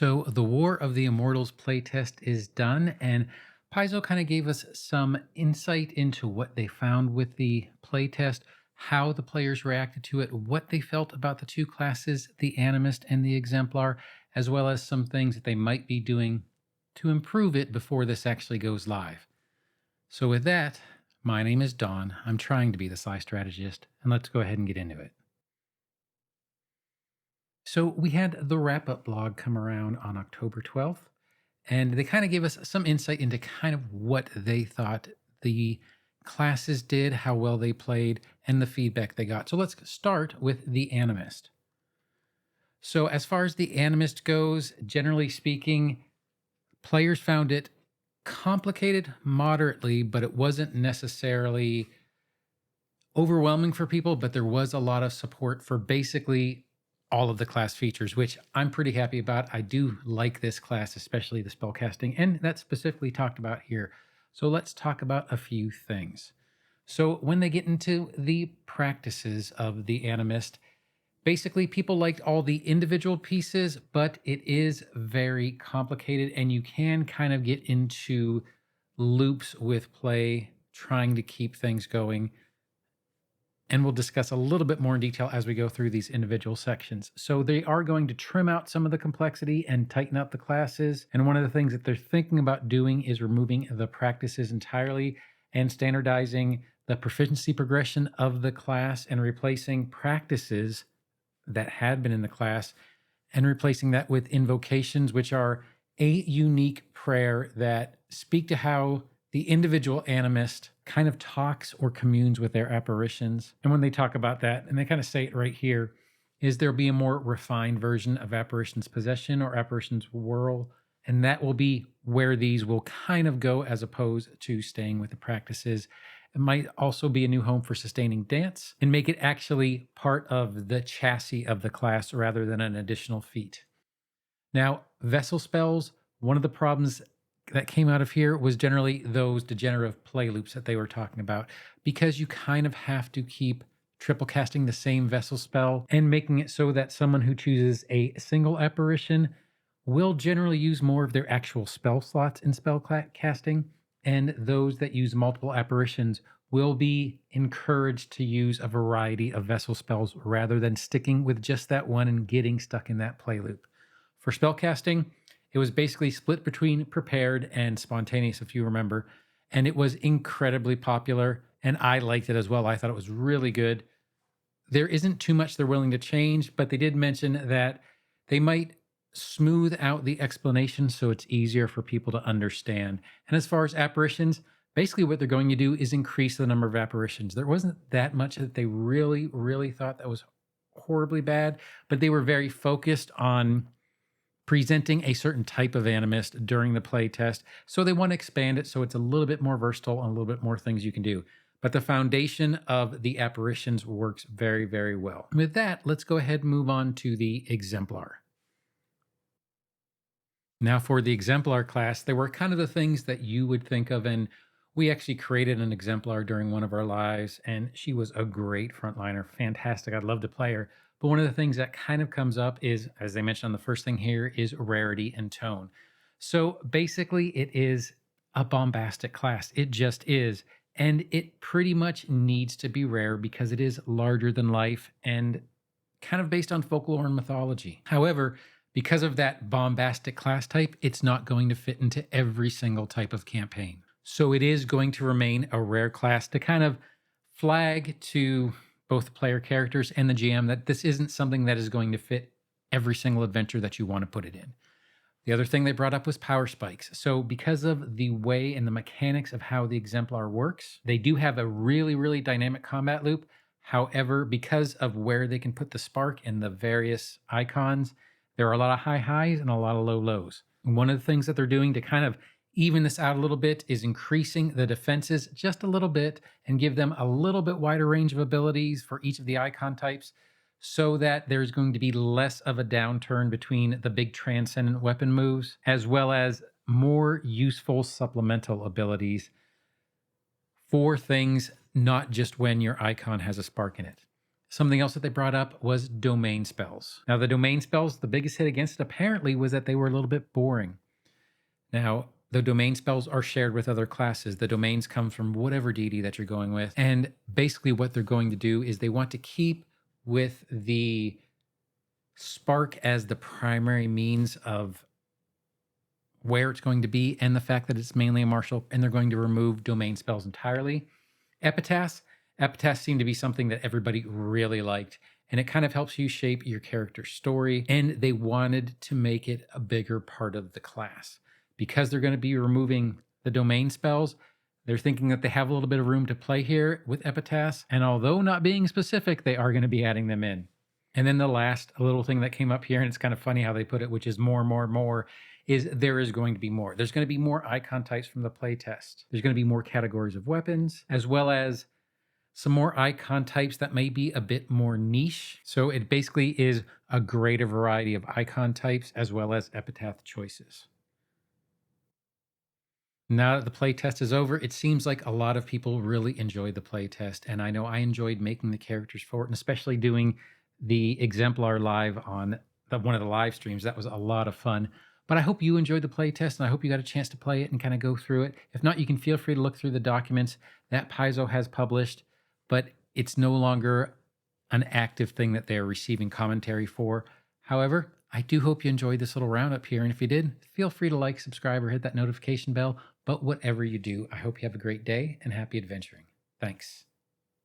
So the War of the Immortals playtest is done, and Paizo kind of gave us some insight into what they found with the playtest, how the players reacted to it, what they felt about the two classes, the Animist and the Exemplar, as well as some things that they might be doing to improve it before this actually goes live. So with that, my name is Don. I'm trying to be the Sly Strategist, and let's go ahead and get into it. So we had the wrap up blog come around on October 12th, and they kind of gave us some insight into kind of what they thought the classes did, how well they played, and the feedback they got. So let's start with the Animist. So, as far as the Animist goes, generally speaking, players found it complicated moderately, but it wasn't necessarily overwhelming for people, but there was a lot of support for basically all of the class features, which I'm pretty happy about. I do like this class, especially the spellcasting, and that's specifically talked about here. So let's talk about a few things. So when they get into the practices of the Animist, basically people liked all the individual pieces, but it is very complicated, and you can kind of get into loops with play, trying to keep things going. And we'll discuss a little bit more in detail as we go through these individual sections. So they are going to trim out some of the complexity and tighten up the classes. And one of the things that they're thinking about doing is removing the practices entirely and standardizing the proficiency progression of the class and replacing practices that had been in the class and replacing that with invocations, which are a unique prayer that speak to how the individual animist kind of talks or communes with their apparitions. And when they talk about that, and they kind of say it right here, is there'll be a more refined version of apparitions possession or apparitions whirl. And that will be where these will kind of go as opposed to staying with the practices. It might also be a new home for sustaining dance and make it actually part of the chassis of the class rather than an additional feat. Now, vessel spells, one of the problems that came out of here was generally those degenerative play loops that they were talking about, because you kind of have to keep triple casting the same vessel spell and making it so that someone who chooses a single apparition will generally use more of their actual spell slots in spell casting, and those that use multiple apparitions will be encouraged to use a variety of vessel spells rather than sticking with just that one and getting stuck in that play loop. For spell casting, it was basically split between prepared and spontaneous, if you remember, and it was incredibly popular, and I liked it as well. I thought it was really good. There isn't too much they're willing to change, but they did mention that they might smooth out the explanation so it's easier for people to understand. And as far as apparitions, basically what they're going to do is increase the number of apparitions. There wasn't that much that they really thought that was horribly bad, but they were very focused on presenting a certain type of animist during the play test. So they want to expand it so it's a little bit more versatile and a little bit more things you can do. But the foundation of the apparitions works very well. With that, let's go ahead and move on to the Exemplar. Now for the Exemplar class, there were kind of the things that you would think of, and we actually created an Exemplar during one of our lives, and she was a great frontliner, fantastic. I'd love to play her. But one of the things that kind of comes up is, as they mentioned on the first thing here, is rarity and tone. So basically, it is a bombastic class. It just is. And it pretty much needs to be rare because it is larger than life and kind of based on folklore and mythology. However, because of that bombastic class type, it's not going to fit into every single type of campaign. So it is going to remain a rare class to kind of flag to both the player characters and the GM that this isn't something that is going to fit every single adventure that you want to put it in. The other thing they brought up was power spikes. So because of the way and the mechanics of how the Exemplar works, they do have a really dynamic combat loop. However, because of where they can put the spark and the various icons, there are a lot of high highs and a lot of low lows. And one of the things that they're doing to kind of even this out a little bit is increasing the defenses just a little bit and give them a little bit wider range of abilities for each of the icon types so that there's going to be less of a downturn between the big transcendent weapon moves, as well as more useful supplemental abilities for things, not just when your icon has a spark in it. Something else that they brought up was domain spells. Now, the domain spells, the biggest hit against it apparently was that they were a little bit boring. Now, the domain spells are shared with other classes. The domains come from whatever deity that you're going with. And basically, what they're going to do is they want to keep with the spark as the primary means of where it's going to be, and the fact that it's mainly a martial, and they're going to remove domain spells entirely. Epitaphs seem to be something that everybody really liked, and it kind of helps you shape your character's story, and they wanted to make it a bigger part of the class. Because they're going to be removing the domain spells, they're thinking that they have a little bit of room to play here with epitaphs, and although not being specific, they are going to be adding them in. And then the last little thing that came up here, and it's kind of funny how they put it, which is more, is there is going to be more. There's going to be more icon types from the playtest. There's going to be more categories of weapons, as well as some more icon types that may be a bit more niche. So it basically is a greater variety of icon types as well as epitaph choices. Now that the playtest is over, it seems like a lot of people really enjoyed the playtest, and I know I enjoyed making the characters for it, and especially doing the Exemplar live on one of the live streams. That was a lot of fun. But I hope you enjoyed the playtest, and I hope you got a chance to play it and kind of go through it. If not, you can feel free to look through the documents that Paizo has published, but it's no longer an active thing that they're receiving commentary for. However, I do hope you enjoyed this little roundup here, and if you did, feel free to like, subscribe, or hit that notification bell. But whatever you do, I hope you have a great day and happy adventuring. Thanks.